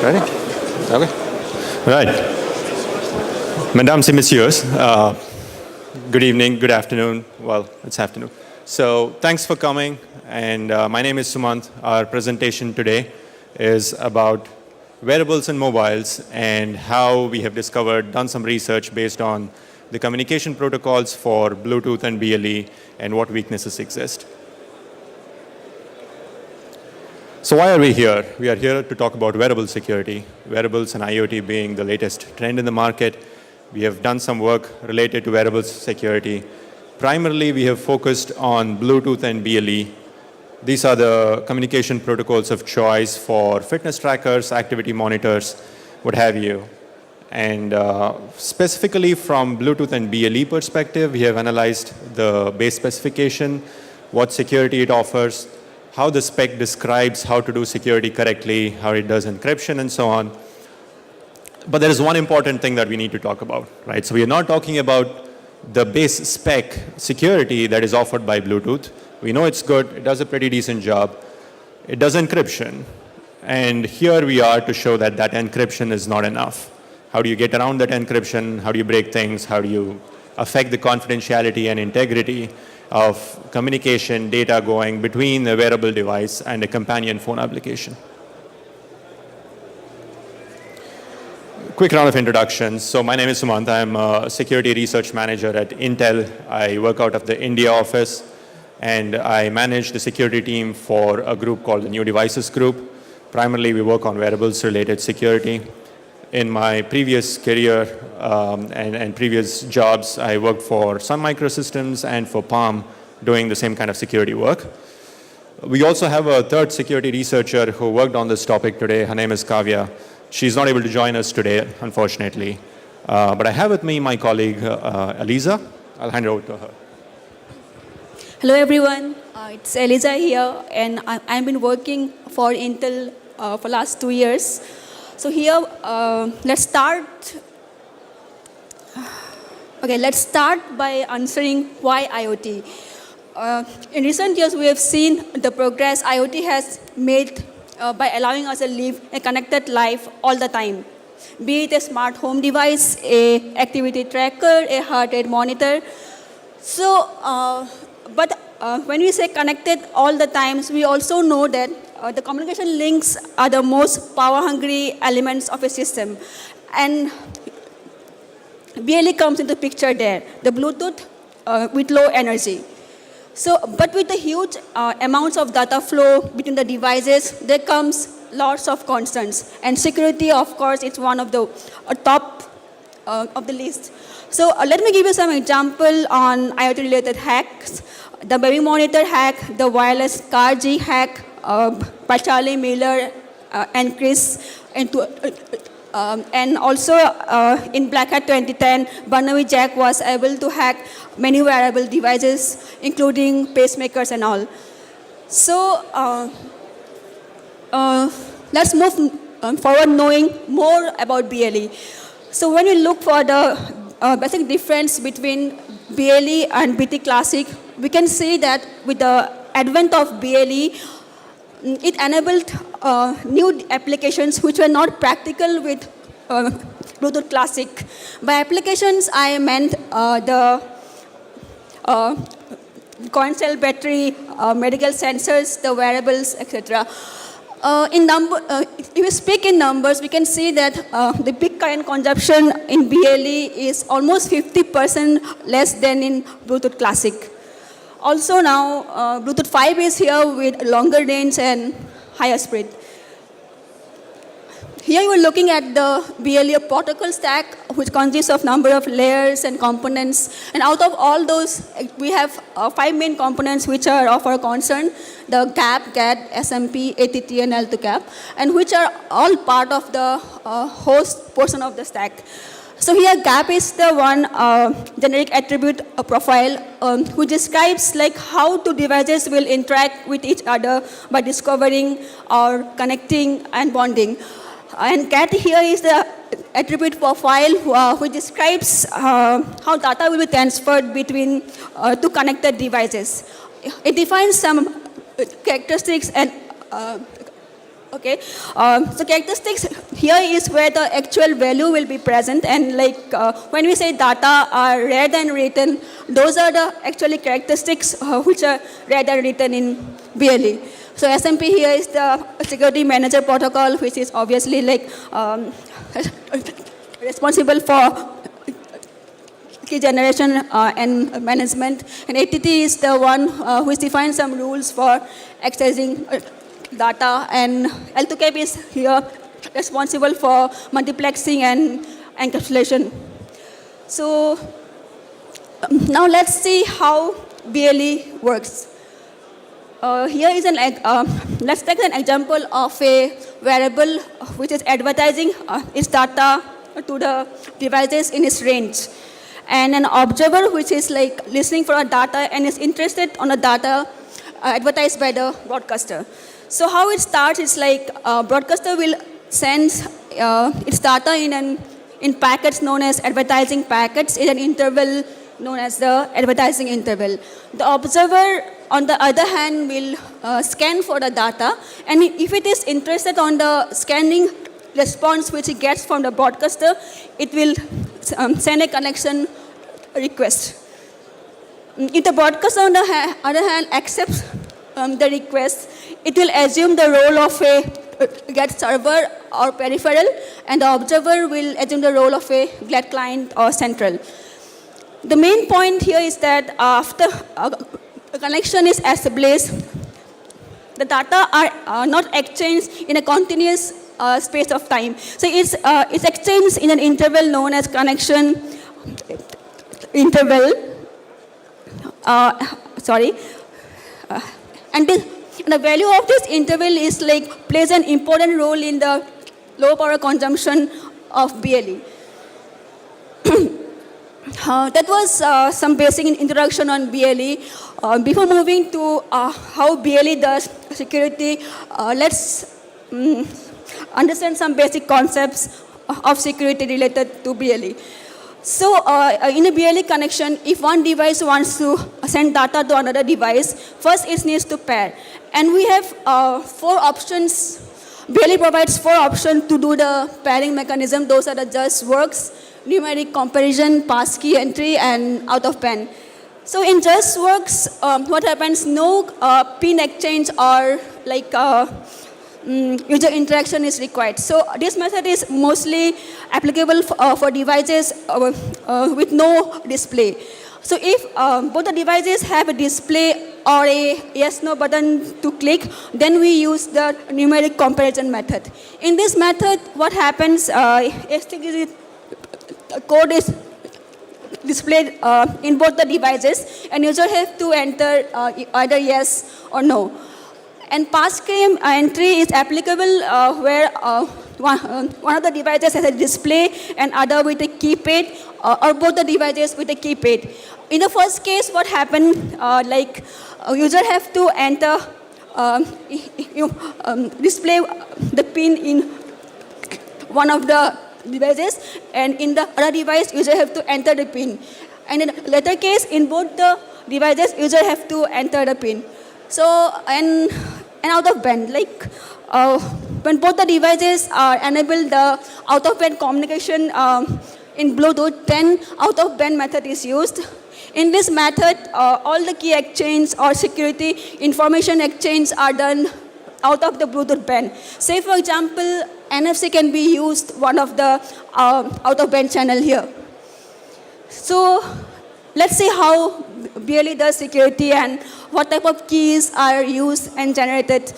Ready? Okay. Right. Mesdames et messieurs, good evening, good afternoon. Well, it's afternoon. So thanks for coming. And my name is Sumanth. Our presentation today is about wearables and mobiles and how we have done some research based on the communication protocols for Bluetooth and BLE and what weaknesses exist. So why are we here? We are here to talk about wearable security, wearables and IoT being the latest trend in the market. We have done some work related to wearables security. Primarily, we have focused on Bluetooth and BLE. These are the communication protocols of choice for fitness trackers, activity monitors, what have you. And specifically from Bluetooth and BLE perspective, we have analyzed the base specification, what security it offers, how the spec describes how to do security correctly, how it does encryption, and so on. But there is one important thing that we need to talk about, right? So we are not talking about the base spec security that is offered by Bluetooth. We know it's good. It does a pretty decent job. It does encryption. And here we are to show that that encryption is not enough. How do you get around that encryption? How do you break things? How do you affect the confidentiality and integrity of communication data going between a wearable device and a companion phone application? Quick round of introductions. So my name is Sumanth. I'm a security research manager at Intel. I work out of the India office, and I manage the security team for a group called the New Devices Group. Primarily, we work on wearables-related security. In my previous career and previous jobs, I worked for Sun Microsystems and for Palm doing the same kind of security work. We also have a third security researcher who worked on this topic today. Her name is Kavya. She's not able to join us today, unfortunately. But I have with me my colleague, Eliza. I'll hand it over to her. Hello, everyone. It's Eliza here, and I've been working for Intel for last 2 years. So here, let's start. Okay, let's start by answering why IoT. In recent years, we have seen the progress IoT has made by allowing us to live a connected life all the time. Be it a smart home device, a activity tracker, a heart rate monitor. So, when we say connected all the times, we also know that the communication links are the most power-hungry elements of a system. And BLE comes into picture there, the Bluetooth with low energy. So, but with the huge amounts of data flow between the devices, there comes lots of concerns. And security, of course, is one of the top of the list. So let me give you some example on IoT-related hacks. The baby monitor hack, the wireless car G hack, by Charlie Miller and Chris, and also in Black Hat 2010, Barnaby Jack was able to hack many wearable devices, including pacemakers and all. So let's move forward knowing more about BLE. So when you look for the basic difference between BLE and BT Classic, we can see that with the advent of BLE, it enabled new applications which were not practical with Bluetooth Classic. By applications, I meant the coin cell battery, medical sensors, the wearables, etc. If we speak in numbers, we can see that the peak current consumption in BLE is almost 50% less than in Bluetooth Classic. Also now, Bluetooth 5 is here with longer range and higher speed. Here you are looking at the BLE protocol stack, which consists of number of layers and components. And out of all those, we have 5 main components which are of our concern: the CAP, GAD, SMP, ATT, and L2CAP, and which are all part of the host portion of the stack. So here, GAP is the one generic attribute profile which describes like how two devices will interact with each other by discovering or connecting and bonding. And CAT here is the attribute profile which describes how data will be transferred between two connected devices. It defines some characteristics and Okay, so characteristics here is where the actual value will be present, and when we say data are read and written, those are the actually characteristics which are read and written in BLE. So SMP here is the security manager protocol, which is obviously responsible for key generation and management, and ATT is the one which defines some rules for accessing data, and L2CAP is here responsible for multiplexing and encapsulation. So now let's see how BLE works. Here is let's take an example of a variable which is advertising its data to the devices in its range, and an observer which is listening for a data and is interested on the data advertised by the broadcaster. So how it starts is broadcaster will send its data in packets known as advertising packets in an interval known as the advertising interval. The observer, on the other hand, will scan for the data, and if it is interested on the scanning response which it gets from the broadcaster, it will send a connection request. If the broadcaster, on the other hand, accepts the request, it will assume the role of a GET server or peripheral, and the observer will assume the role of a GET client or central. The main point here is that after a connection is established, the data are not exchanged in a continuous space of time. So it's exchanged in an interval known as connection interval. And the value of this interval is plays an important role in the low power consumption of BLE. That was some basic introduction on BLE. Before moving to how BLE does security, let's understand some basic concepts of security related to BLE. So in a BLE connection, if one device wants to send data to another device, first it needs to pair. And we have 4 options. BLE provides 4 options to do the pairing mechanism. Those are the just works, numeric comparison, passkey entry, and out of band. So in just works, what happens? No pin exchange or user interaction is required. So this method is mostly applicable for devices with no display. So if both the devices have a display or a yes/no button to click, then we use the numeric comparison method. In this method, what happens? Code is displayed in both the devices, and user have to enter either yes or no. And passkey entry is applicable where one of the devices has a display and other with a keypad, or both the devices with a keypad. In the first case, what happened? User have to enter, display the pin in one of the devices, and in the other device, user have to enter the pin. And in the latter case, in both the devices, user have to enter the pin. So, and out of band, when both the devices are enabled, the out of band communication in Bluetooth, then out of band method is used. In this method, all the key exchange or security information exchange are done out of the Bluetooth band. Say, for example, NFC can be used, one of the out of band channel here. So let's see how BLE does security and what type of keys are used and generated.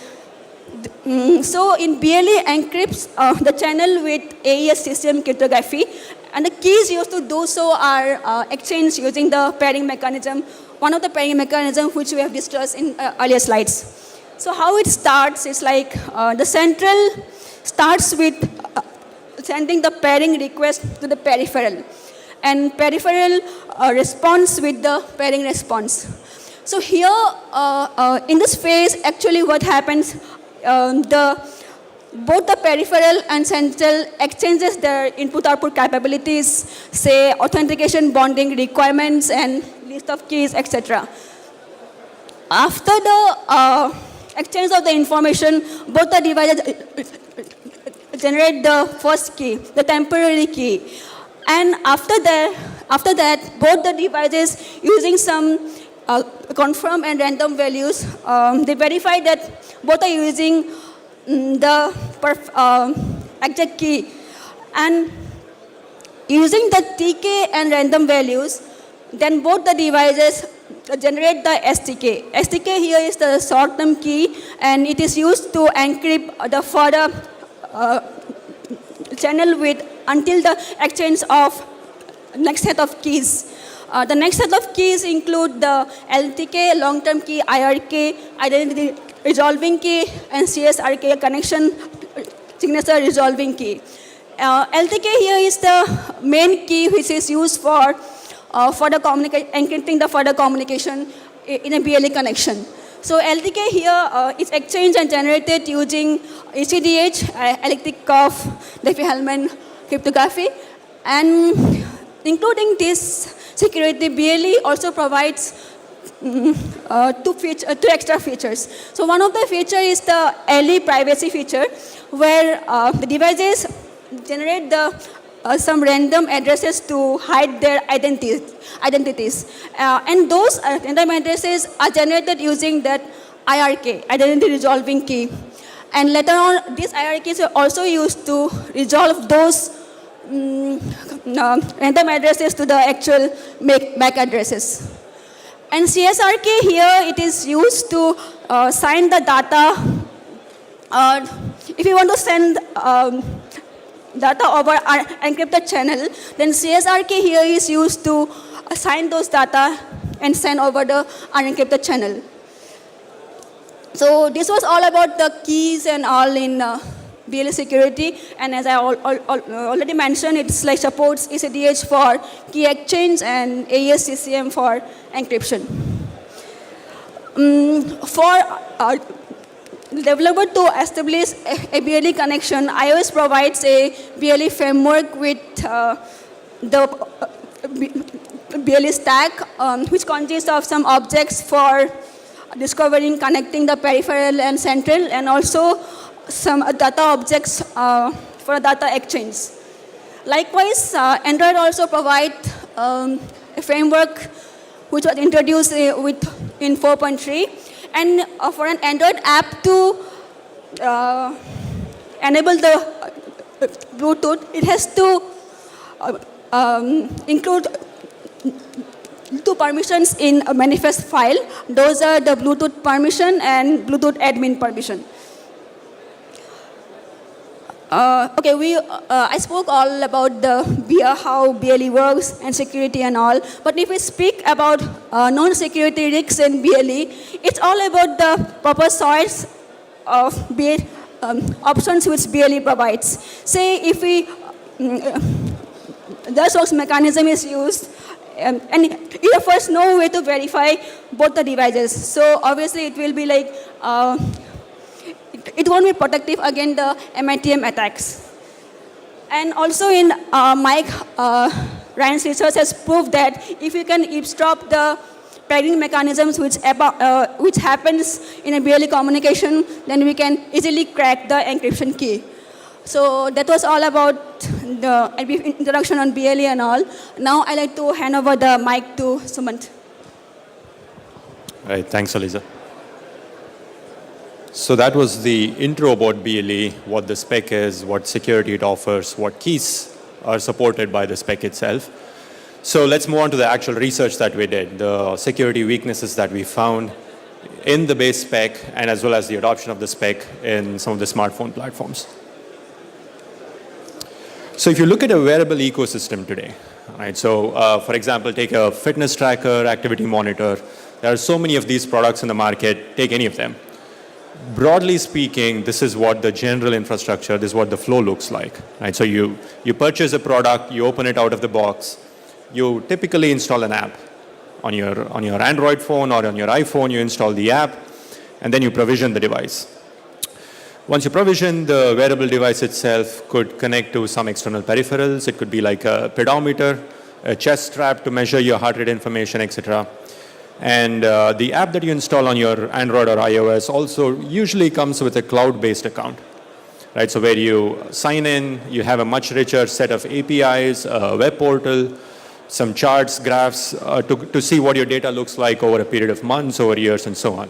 So in BLE encrypts the channel with AES system cryptography, and the keys used to do so are exchanged using the pairing mechanism, one of the pairing mechanisms which we have discussed in earlier slides. So how it starts is the central starts with sending the pairing request to the peripheral, and peripheral responds with the pairing response. So here, in this phase, actually what happens, both the peripheral and central exchanges their input-output capabilities, say authentication, bonding requirements, and list of keys, etc. After the exchange of the information, both the devices generate the first key, the temporary key. And after that, both the devices using some confirm and random values, they verify that both are using the exact key. And using the TK and random values, then both the devices generate the STK. STK here is the short-term key, and it is used to encrypt the further channel width until the exchange of next set of keys. The next set of keys include the LTK, long-term key, IRK, identity resolving key, and CSRK, connection signature resolving key. LTK here is the main key which is used for encrypting the further communication in a BLE connection. So LTK here is exchanged and generated using ECDH, elliptic curve Diffie-Hellman cryptography, and including this security, BLE also provides two extra features. So one of the features is the LE privacy feature, where the devices generate some random addresses to hide their identities. And those random addresses are generated using that IRK, identity resolving key. And later on, these IRKs are also used to resolve those random addresses to the actual MAC addresses. And CSRK here, it is used to sign the data. If you want to send data over our encrypted channel, then CSRK here is used to assign those data and send over the unencrypted channel. So this was all about the keys and all in BLE security, and as I already mentioned, it supports ECDH for key exchange and AES-CCM for encryption. For developer to establish a BLE connection, iOS provides a BLE framework with the BLE stack, which consists of some objects for discovering, connecting the peripheral and central, and also some data objects for data exchange. Likewise, Android also provides a framework which was introduced in 4.3. And for an Android app to enable the Bluetooth, it has to include two permissions in a manifest file. Those are the Bluetooth permission and Bluetooth admin permission. I spoke all about how BLE works and security and all. But if we speak about non-security risks in BLE, it's all about the proper choice of options which BLE provides. Say if the source mechanism is used, and you first know where to verify both the devices. So obviously it will be like, it won't be protective against the MITM attacks. And also in Mike Ryan's research has proved that if you can eavesdrop the pegging mechanisms which happens in a BLE communication, then we can easily crack the encryption key. So that was all about the introduction on BLE and all. Now I'd like to hand over the mic to Sumanth. All right, thanks, Eliza. So that was the intro about BLE, what the spec is, what security it offers, what keys are supported by the spec itself. So let's move on to the actual research that we did, the security weaknesses that we found in the base spec, and as well as the adoption of the spec in some of the smartphone platforms. So if you look at a wearable ecosystem today, right, so for example, take a fitness tracker, activity monitor. There are so many of these products in the market, take any of them. Broadly speaking, this is what the general infrastructure, this is what the flow looks like. Right? So you purchase a product, you open it out of the box, you typically install an app. On your Android phone or on your iPhone, you install the app, and then you provision the device. Once you provision, the wearable device itself could connect to some external peripherals. It could be like a pedometer, a chest strap to measure your heart rate information, etc. And the app that you install on your Android or iOS also usually comes with a cloud-based account. right? So where you sign in, you have a much richer set of APIs, a web portal, some charts, graphs to see what your data looks like over a period of months, over years, and so on.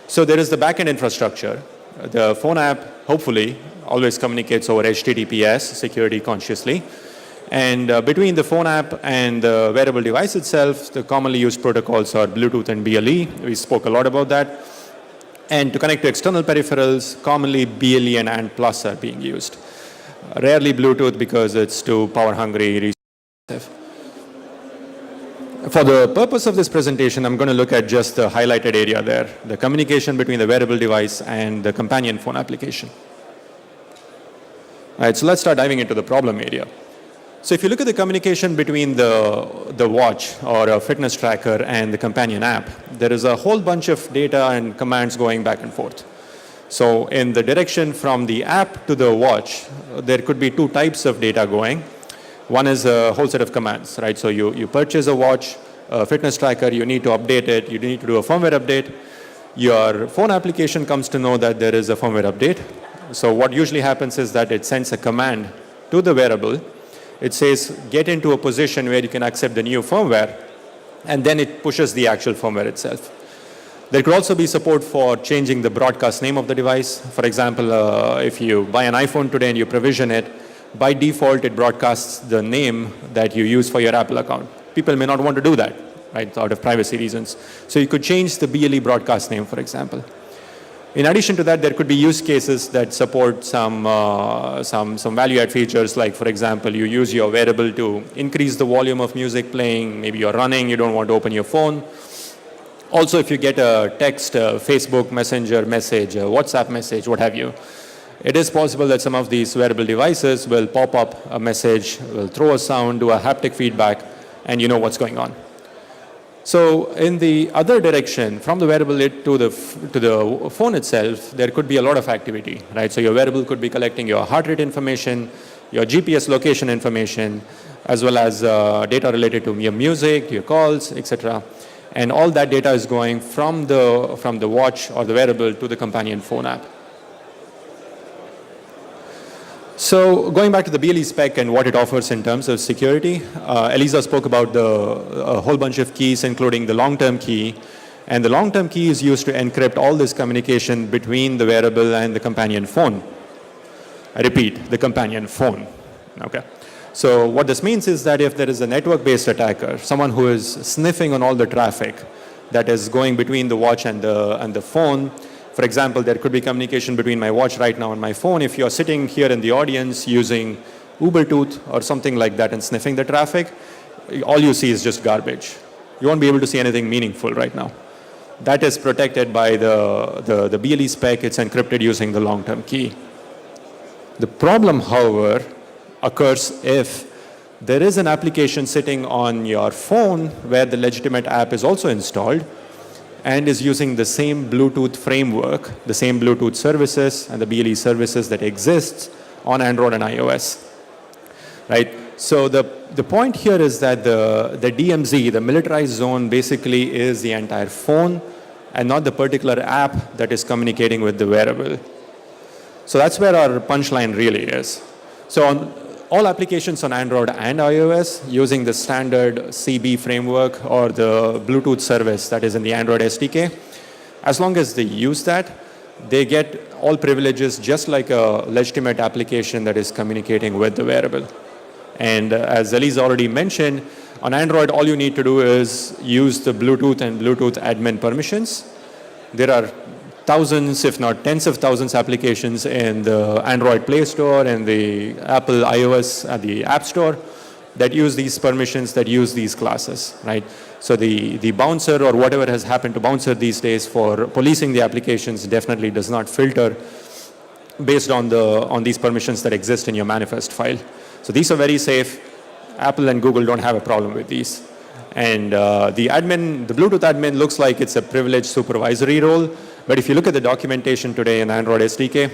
So there is the backend infrastructure. The phone app, hopefully, always communicates over HTTPS, security consciously. And between the phone app and the wearable device itself, the commonly used protocols are Bluetooth and BLE. We spoke a lot about that. And to connect to external peripherals, commonly BLE and ANT Plus are being used. Rarely Bluetooth because it's too power hungry. For the purpose of this presentation, I'm going to look at just the highlighted area there, the communication between the wearable device and the companion phone application. All right, so let's start diving into the problem area. So if you look at the communication between the watch or a fitness tracker and the companion app, there is a whole bunch of data and commands going back and forth. So in the direction from the app to the watch, there could be two types of data going. One is a whole set of commands, right? So you purchase a watch, a fitness tracker, you need to update it, you need to do a firmware update. Your phone application comes to know that there is a firmware update. So what usually happens is that it sends a command to the wearable. It says, get into a position where you can accept the new firmware, and then it pushes the actual firmware itself. There could also be support for changing the broadcast name of the device. For example, if you buy an iPhone today and you provision it, by default, it broadcasts the name that you use for your Apple account. People may not want to do that, right, out of privacy reasons. So you could change the BLE broadcast name, for example. In addition to that, there could be use cases that support some value-add features, like, for example, you use your wearable to increase the volume of music playing. Maybe you're running, you don't want to open your phone. Also, if you get a text, a Facebook Messenger message, a WhatsApp message, what have you, it is possible that some of these wearable devices will pop up a message, will throw a sound, do a haptic feedback, and you know what's going on. So in the other direction, from the wearable to the phone itself, there could be a lot of activity, right? So your wearable could be collecting your heart rate information, your GPS location information, as well as data related to your music, your calls, etc. And all that data is going from the watch or the wearable to the companion phone app. So going back to the BLE spec and what it offers in terms of security, Eliza spoke about a whole bunch of keys, including the long-term key. And the long-term key is used to encrypt all this communication between the wearable and the companion phone. I repeat, the companion phone. Okay. So what this means is that if there is a network-based attacker, someone who is sniffing on all the traffic that is going between the watch and the phone. For example, there could be communication between my watch right now and my phone. If you're sitting here in the audience using Ubertooth or something like that and sniffing the traffic, all you see is just garbage. You won't be able to see anything meaningful right now. That is protected by the BLE spec. It's encrypted using the long-term key. The problem, however, occurs if there is an application sitting on your phone where the legitimate app is also installed and is using the same Bluetooth framework, the same Bluetooth services and the BLE services that exists on Android and iOS, right? So the point here is that the DMZ, the militarized zone, basically is the entire phone and not the particular app that is communicating with the wearable. So that's where our punchline really is. So on all applications on Android and iOS using the standard CB framework or the Bluetooth service that is in the Android SDK, as long as they use that, they get all privileges just like a legitimate application that is communicating with the wearable. And as Eliza already mentioned, on Android, all you need to do is use the Bluetooth and Bluetooth admin permissions. There are thousands, if not tens of thousands applications in the Android Play Store and the Apple iOS at the App Store that use these permissions, that use these classes, right? So the bouncer or whatever has happened to bouncer these days for policing the applications definitely does not filter based on these permissions that exist in your manifest file. So these are very safe. Apple and Google don't have a problem with these. And the Bluetooth admin looks like it's a privileged supervisory role. But if you look at the documentation today in Android SDK,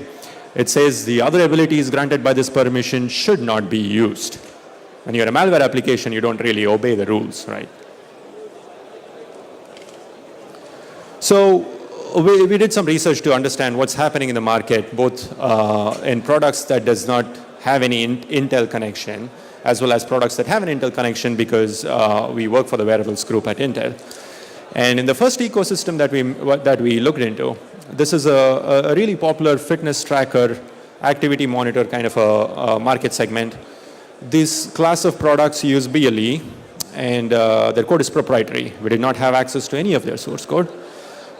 it says the other abilities granted by this permission should not be used. When you're a malware application, you don't really obey the rules, right? So we did some research to understand what's happening in the market, both in products that does not have any Intel connection, as well as products that have an Intel connection, because we work for the wearables group at Intel. And in the first ecosystem that we looked into, this is a really popular fitness tracker, activity monitor kind of a market segment. This class of products use BLE, and their code is proprietary. We did not have access to any of their source code.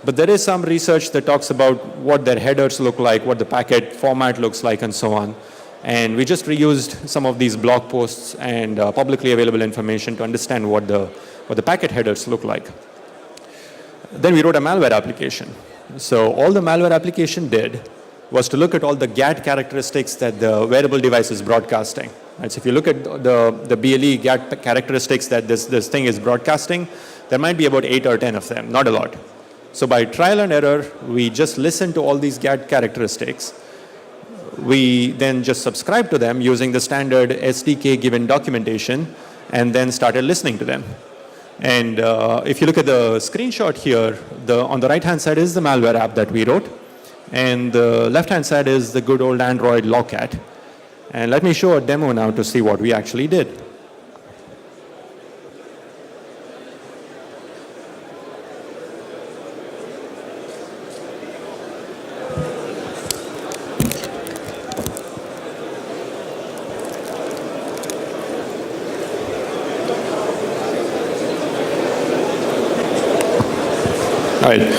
But there is some research that talks about what their headers look like, what the packet format looks like, and so on. And we just reused some of these blog posts and publicly available information to understand what the packet headers look like. Then we wrote a malware application. So all the malware application did was to look at all the GAT characteristics that the wearable device is broadcasting. Right? So if you look at the BLE GAT characteristics that this thing is broadcasting, there might be about 8 or 10 of them, not a lot. So by trial and error, we just listened to all these GAT characteristics. We then just subscribed to them using the standard SDK given documentation, and then started listening to them. And if you look at the screenshot here, on the right-hand side is the malware app that we wrote, and the left-hand side is the good old Android logcat. And let me show a demo now to see what we actually did. All right.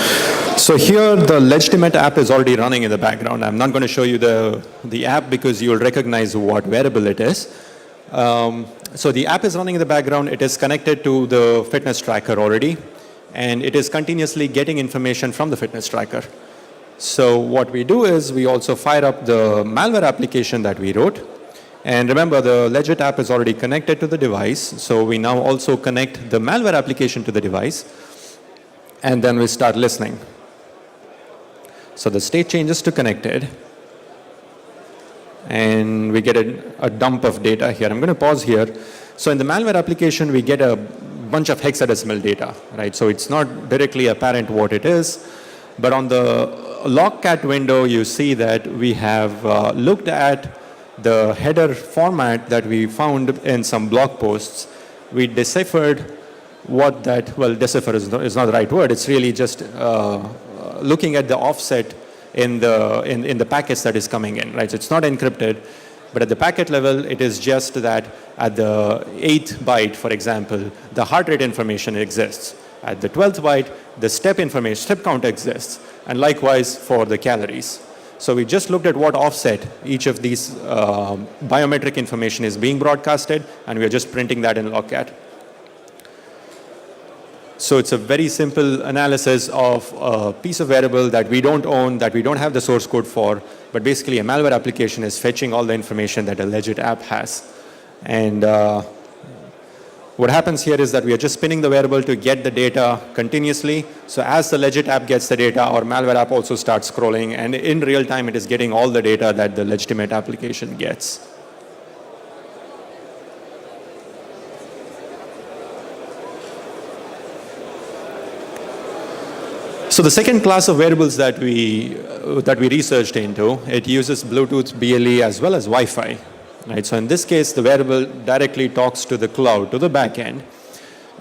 So here the legitimate app is already running in the background. I'm not going to show you the app because you'll recognize what wearable it is. So the app is running in the background. It is connected to the fitness tracker already, and it is continuously getting information from the fitness tracker. So what we do is we also fire up the malware application that we wrote. And remember, the legit app is already connected to the device. So we now also connect the malware application to the device. And then we start listening. So the state changes to connected. And we get a dump of data here. I'm going to pause here. So in the malware application, we get a bunch of hexadecimal data, right? So it's not directly apparent what it is. But on the logcat window, you see that we have looked at the header format that we found in some blog posts. We deciphered what that, well, decipher is not the right word. It's really just looking at the offset in the packets that is coming in, right? So it's not encrypted, but at the packet level, it is just that at the 8th byte, for example, the heart rate information exists. At the 12th byte, the step count exists, and likewise for the calories. So we just looked at what offset each of these biometric information is being broadcasted, and we are just printing that in logcat. So it's a very simple analysis of a piece of variable that we don't own, that we don't have the source code for, but basically a malware application is fetching all the information that a legit app has. And what happens here is that we are just spinning the variable to get the data continuously. So as the legit app gets the data, our malware app also starts scrolling, and in real time it is getting all the data that the legitimate application gets. So the second class of variables that we researched into, it uses Bluetooth, BLE, as well as Wi-Fi. Right? So in this case, the variable directly talks to the cloud, to the backend.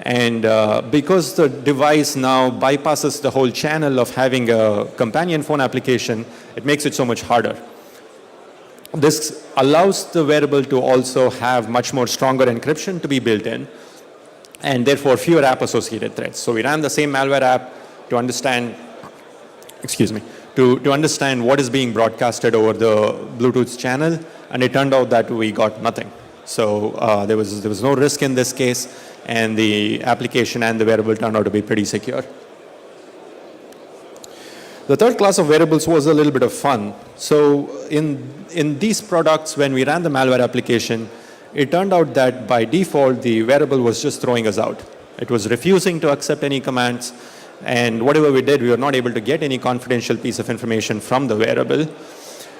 And because the device now bypasses the whole channel of having a companion phone application, it makes it so much harder. This allows the variable to also have much more stronger encryption to be built in, and therefore fewer app-associated threats. So we ran the same malware app to understand, to understand what is being broadcasted over the Bluetooth channel, and it turned out that we got nothing. So there was no risk in this case, and the application and the variable turned out to be pretty secure. The third class of variables was a little bit of fun. So in these products, when we ran the malware application, it turned out that by default, the variable was just throwing us out. It was refusing to accept any commands. And whatever we did, we were not able to get any confidential piece of information from the variable.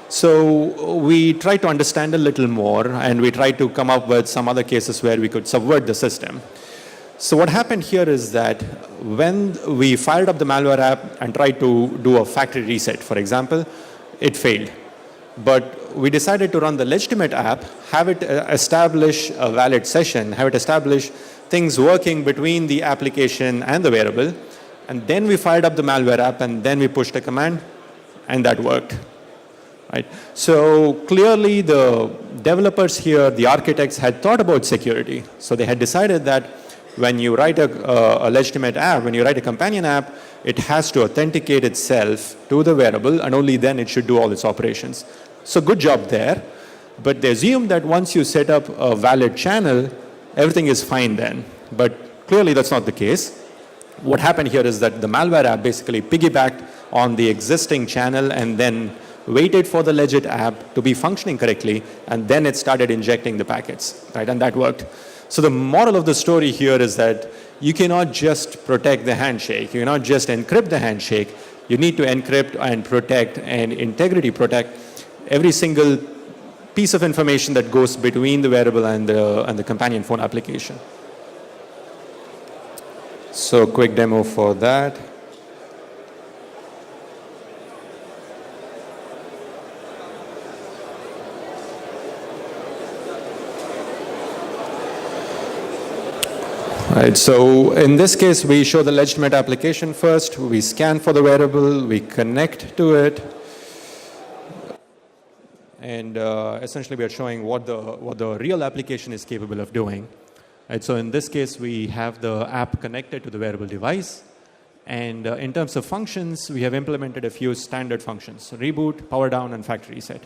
So we tried to understand a little more, and we tried to come up with some other cases where we could subvert the system. So what happened here is that when we fired up the malware app and tried to do a factory reset, for example, it failed. But we decided to run the legitimate app, have it establish a valid session, have it establish things working between the application and the wearable, and then we fired up the malware app and then we pushed a command, and that worked. Right? So clearly the developers here, the architects, had thought about security. So they had decided that when you write a legitimate app, when you write a companion app, it has to authenticate itself to the wearable, and only then it should do all its operations. So good job there. But they assume that once you set up a valid channel, everything is fine then. But clearly that's not the case. What happened here is that the malware app basically piggybacked on the existing channel and then waited for the legit app to be functioning correctly, and then it started injecting the packets, right? And that worked. So the moral of the story here is that you cannot just protect the handshake. You cannot just encrypt the handshake. You need to encrypt and protect and integrity protect every single piece of information that goes between the wearable and the companion phone application. So quick demo for that. Right, so in this case, we show the legitimate application first. We scan for the wearable. We connect to it. And essentially, we are showing what the real application is capable of doing. Right, so in this case, we have the app connected to the wearable device. And in terms of functions, we have implemented a few standard functions: reboot, power down, and factory reset.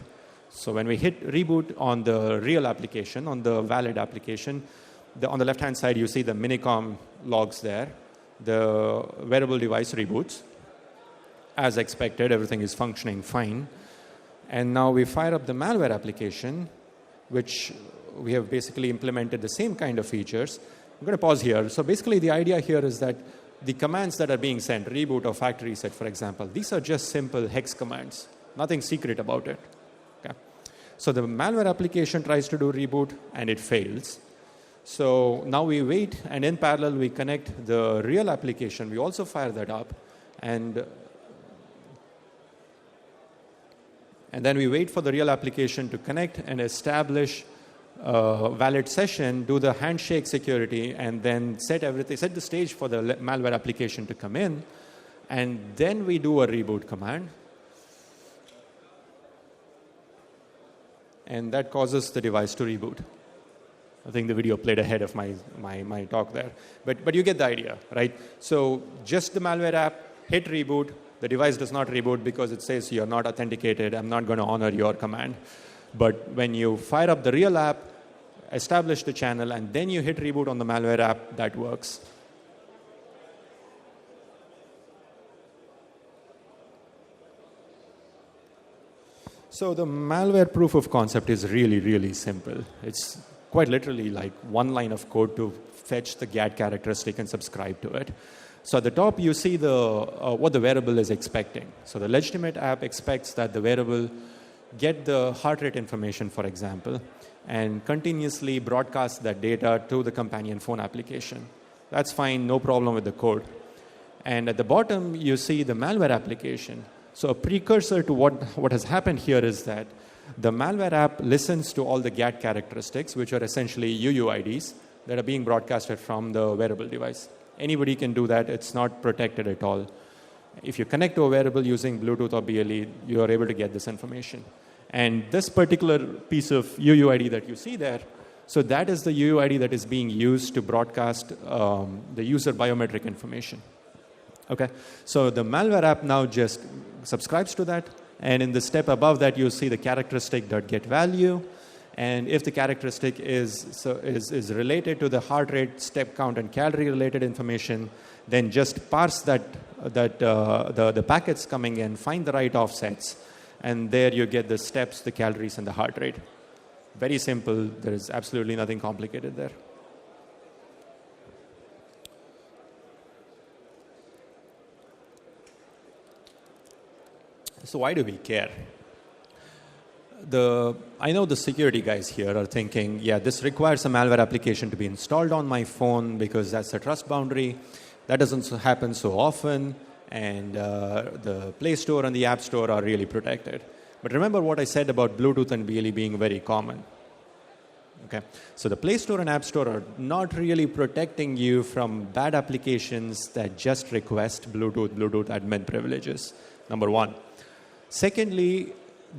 So when we hit reboot on the real application, on the valid application, on the left-hand side, you see the Minicom logs there. The wearable device reboots. As expected, everything is functioning fine. And now we fire up the malware application, which we have basically implemented the same kind of features. I'm going to pause here. So basically, the idea here is that the commands that are being sent, reboot or factory reset, for example, these are just simple hex commands. Nothing secret about it. Okay? So the malware application tries to do reboot, and it fails. So now we wait, and in parallel, we connect the real application. We also fire that up, and then we wait for the real application to connect and establish a valid session, do the handshake security, and then set the stage for the malware application to come in, and then we do a reboot command. And that causes the device to reboot. I think the video played ahead of my talk there. But you get the idea, right? So just the malware app, hit reboot. The device does not reboot because it says you're not authenticated. I'm not going to honor your command. But when you fire up the real app, establish the channel, and then you hit reboot on the malware app, that works. So the malware proof of concept is really, really simple. It's quite literally like one line of code to fetch the GAT characteristic and subscribe to it. So at the top, you see what the wearable is expecting. So the legitimate app expects that the wearable get the heart rate information, for example, and continuously broadcast that data to the companion phone application. That's fine, no problem with the code. And at the bottom, you see the malware application. So a precursor to what has happened here is that the malware app listens to all the GAT characteristics, which are essentially UUIDs that are being broadcasted from the wearable device. Anybody can do that. It's not protected at all. If you connect to a wearable using Bluetooth or BLE, you are able to get this information. And this particular piece of UUID that you see there, so that is the UUID that is being used to broadcast the user biometric information. Okay, so the malware app now just subscribes to that, and in the step above that, you'll see the characteristic.getValue, and if the characteristic is related to the heart rate, step count, and calorie related information, then just parse the packets coming in, find the right offsets, and there you get the steps, the calories, and the heart rate. Very simple. There is absolutely nothing complicated there. So why do we care? I know the security guys here are thinking, yeah, this requires a malware application to be installed on my phone because that's a trust boundary. That doesn't happen so often, and the Play Store and the App Store are really protected. But remember what I said about Bluetooth and BLE being very common. Okay, so the Play Store and App Store are not really protecting you from bad applications that just request Bluetooth admin privileges, number one. Secondly,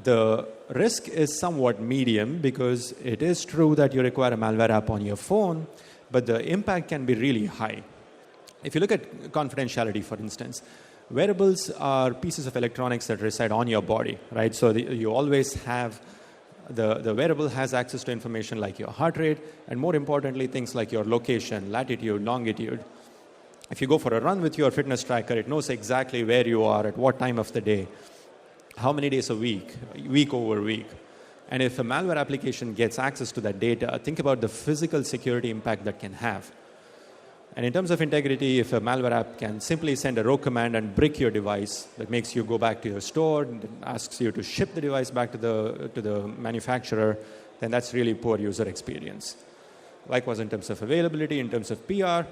the risk is somewhat medium because it is true that you require a malware app on your phone, but the impact can be really high. If you look at confidentiality, for instance, wearables are pieces of electronics that reside on your body, right? So you always have the wearable has access to information like your heart rate, and more importantly, things like your location, latitude, longitude. If you go for a run with your fitness tracker, it knows exactly where you are, at what time of the day, how many days a week, week over week. And if a malware application gets access to that data, think about the physical security impact that can have. And in terms of integrity, if a malware app can simply send a rogue command and brick your device, that makes you go back to your store, and asks you to ship the device back to the manufacturer, then that's really poor user experience. Likewise, in terms of availability, in terms of PR,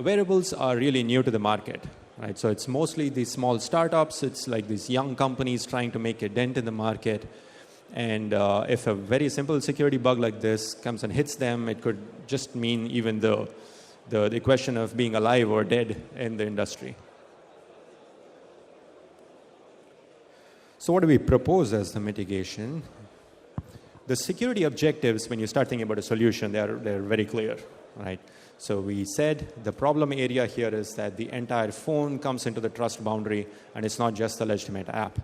wearables are really new to the market, right? So it's mostly these small startups. It's like these young companies trying to make a dent in the market. And if a very simple security bug like this comes and hits them, it could just mean even the question of being alive or dead in the industry. So what do we propose as the mitigation? The security objectives, when you start thinking about a solution, they're very clear, right? So we said the problem area here is that the entire phone comes into the trust boundary, and it's not just the legitimate app.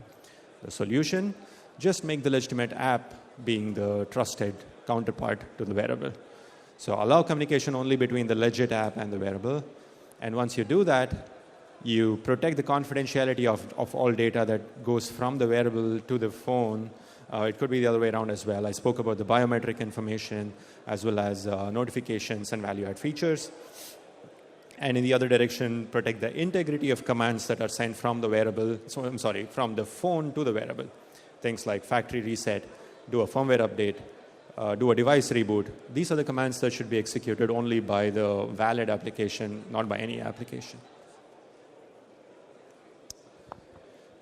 The solution, just make the legitimate app being the trusted counterpart to the wearable. So allow communication only between the legit app and the wearable. And once you do that, you protect the confidentiality of all data that goes from the wearable to the phone. It could be the other way around as well. I spoke about the biometric information as well as notifications and value-add features. And in the other direction, protect the integrity of commands that are sent from the wearable, from the phone to the wearable. Things like factory reset, do a firmware update, do a device reboot. These are the commands that should be executed only by the valid application, not by any application.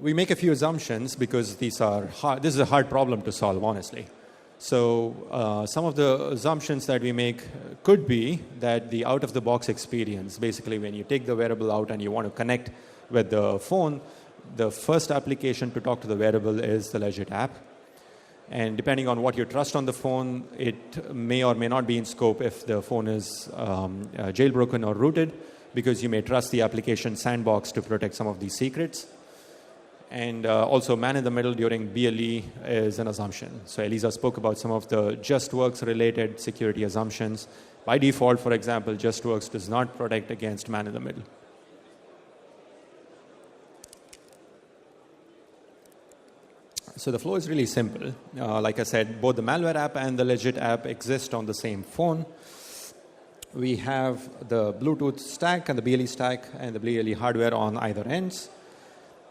We make a few assumptions because these are hard. This is a hard problem to solve, honestly. So some of the assumptions that we make could be that the out-of-the-box experience, basically when you take the wearable out and you want to connect with the phone, the first application to talk to the wearable is the legit app. And depending on what you trust on the phone, it may or may not be in scope if the phone is jailbroken or rooted, because you may trust the application sandbox to protect some of these secrets. And also man in the middle during BLE is an assumption. So Eliza spoke about some of the JustWorks related security assumptions. By default, for example, JustWorks does not protect against man in the middle. So the flow is really simple. Like I said, both the malware app and the legit app exist on the same phone. We have the Bluetooth stack and the BLE stack and the BLE hardware on either ends.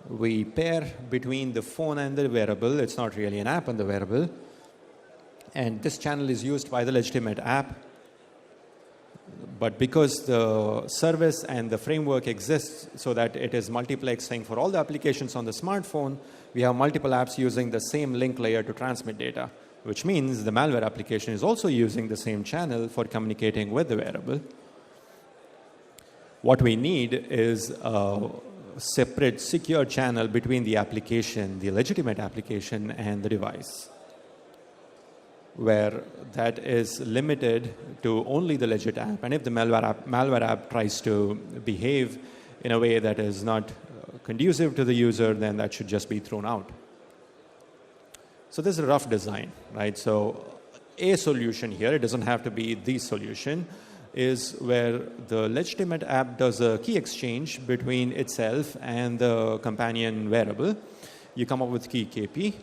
We pair between the phone and the wearable. It's not really an app on the wearable. And this channel is used by the legitimate app. But because the service and the framework exists so that it is multiplexing for all the applications on the smartphone, we have multiple apps using the same link layer to transmit data, which means the malware application is also using the same channel for communicating with the wearable. What we need is a separate secure channel between the application, the legitimate application, and the device, where that is limited to only the legit app. And if the malware app tries to behave in a way that is not conducive to the user, then that should just be thrown out. So this is a rough design, right? So a solution here, it doesn't have to be the solution, is where the legitimate app does a key exchange between itself and the companion wearable. You come up with key KP,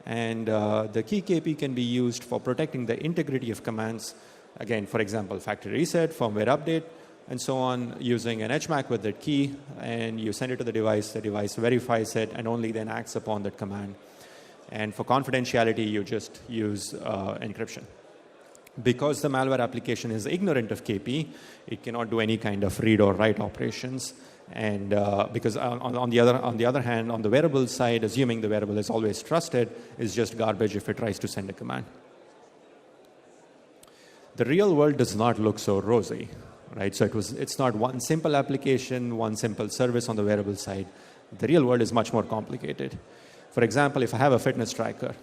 and the key KP can be used for protecting the integrity of commands. Again, for example, factory reset, firmware update, and so on, using an HMAC with that key, and you send it to the device verifies it, and only then acts upon that command. And for confidentiality, you just use encryption. Because the malware application is ignorant of KP, it cannot do any kind of read or write operations. And because on the other hand, on the wearable side, assuming the wearable is always trusted, is just garbage if it tries to send a command. The real world does not look so rosy, right? So it's not one simple application, one simple service on the wearable side. The real world is much more complicated. For example, if I have a fitness tracker,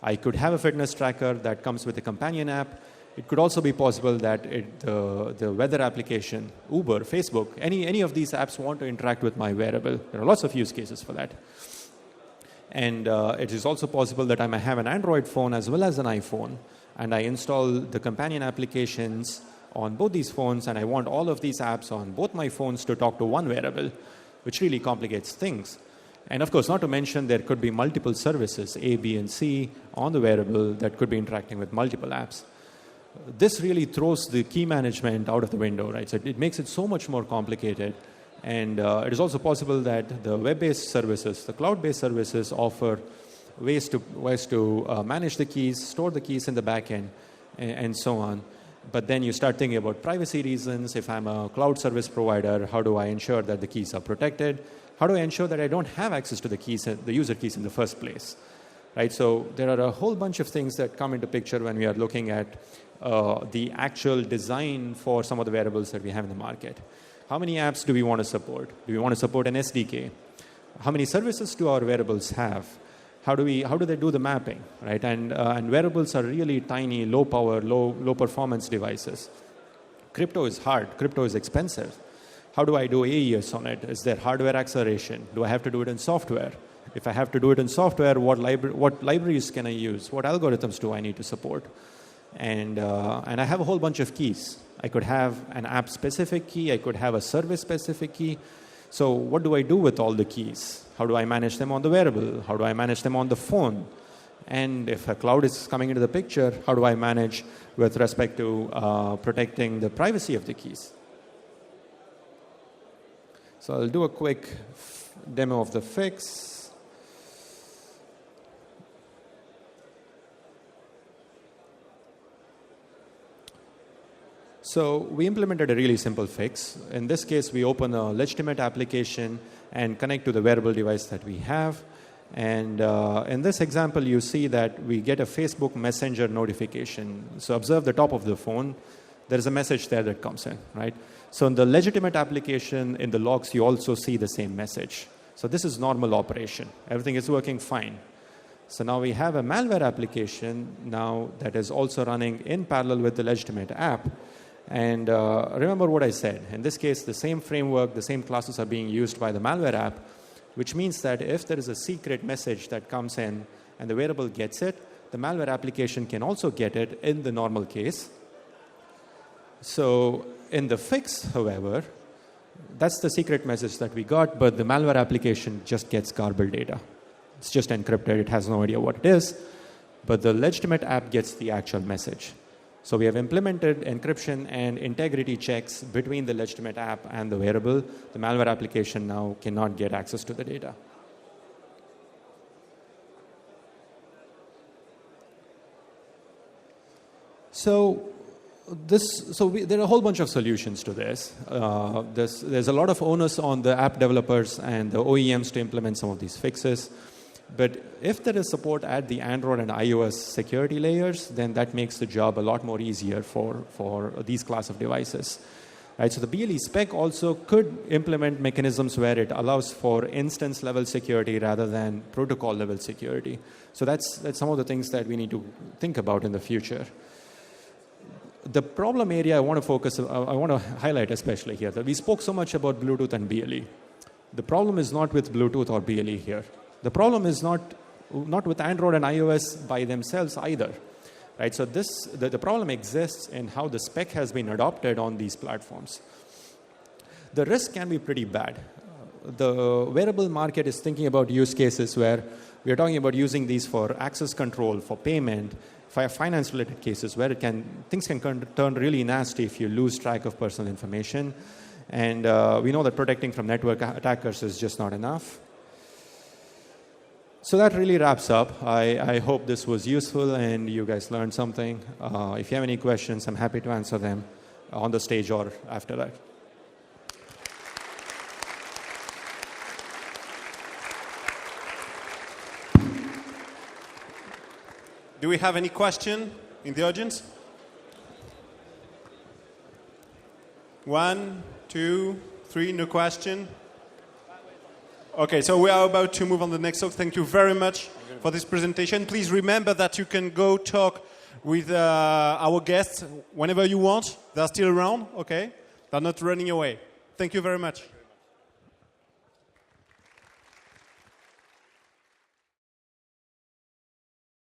I could have a fitness tracker that comes with a companion app. It could also be possible that the weather application, Uber, Facebook, any of these apps want to interact with my wearable. There are lots of use cases for that. And it is also possible that I may have an Android phone as well as an iPhone, and I install the companion applications on both these phones, and I want all of these apps on both my phones to talk to one wearable, which really complicates things. And of course, not to mention, there could be multiple services, A, B, and C, on the wearable that could be interacting with multiple apps. This really throws the key management out of the window, right? So it makes it so much more complicated. And it is also possible that the web-based services, the cloud-based services, offer ways to manage the keys, store the keys in the backend, and so on. But then you start thinking about privacy reasons. If I'm a cloud service provider, how do I ensure that the keys are protected? How do I ensure that I don't have access to the keys, the user keys in the first place? Right? So there are a whole bunch of things that come into picture when we are looking at the actual design for some of the wearables that we have in the market. How many apps do we want to support? Do we want to support an SDK? How many services do our wearables have? How do they do the mapping, right? And wearables are really tiny, low power, low performance devices. Crypto is hard. Crypto is expensive. How do I do AES on it? Is there hardware acceleration? Do I have to do it in software? If I have to do it in software, what libraries can I use? What algorithms do I need to support? And I have a whole bunch of keys. I could have an app-specific key. I could have a service-specific key. So what do I do with all the keys? How do I manage them on the wearable? How do I manage them on the phone? And if a cloud is coming into the picture, how do I manage with respect to protecting the privacy of the keys? So I'll do a quick demo of the fix. So we implemented a really simple fix. In this case, we open a legitimate application and connect to the wearable device that we have. And in this example, you see that we get a Facebook Messenger notification. So observe the top of the phone. There is a message there that comes in, right? So in the legitimate application, in the logs, you also see the same message. So this is normal operation. Everything is working fine. So now we have a malware application now that is also running in parallel with the legitimate app. And remember what I said. In this case, the same framework, the same classes are being used by the malware app, which means that if there is a secret message that comes in and the wearable gets it, the malware application can also get it in the normal case. So in the fix, however, that's the secret message that we got, but the malware application just gets garbled data. It's just encrypted. It has no idea what it is. But the legitimate app gets the actual message. So we have implemented encryption and integrity checks between the legitimate app and the wearable. The malware application now cannot get access to the data. So there are a whole bunch of solutions to this. There's a lot of onus on the app developers and the OEMs to implement some of these fixes. But if there is support at the Android and iOS security layers, then that makes the job a lot more easier for these class of devices. Right, so the BLE spec also could implement mechanisms where it allows for instance level security rather than protocol level security. So that's some of the things that we need to think about in the future. The problem area I want to highlight especially here, that we spoke so much about Bluetooth and BLE. The problem is not with Bluetooth or BLE here. The problem is not with Android and iOS by themselves either. Right? So the problem exists in how the spec has been adopted on these platforms. The risk can be pretty bad. The wearable market is thinking about use cases where we are talking about using these for access control, for payment, for finance-related cases where things can turn really nasty if you lose track of personal information. And we know that protecting from network attackers is just not enough. So that really wraps up. I hope this was useful and you guys learned something. If you have any questions, I'm happy to answer them on the stage or after that. Do we have any question in the audience? 1, 2, 3, no question. Okay, so we are about to move on to the next talk. Thank you very much for this presentation. Please remember that you can go talk with our guests whenever you want. They're still around, okay? They're not running away. Thank you very much.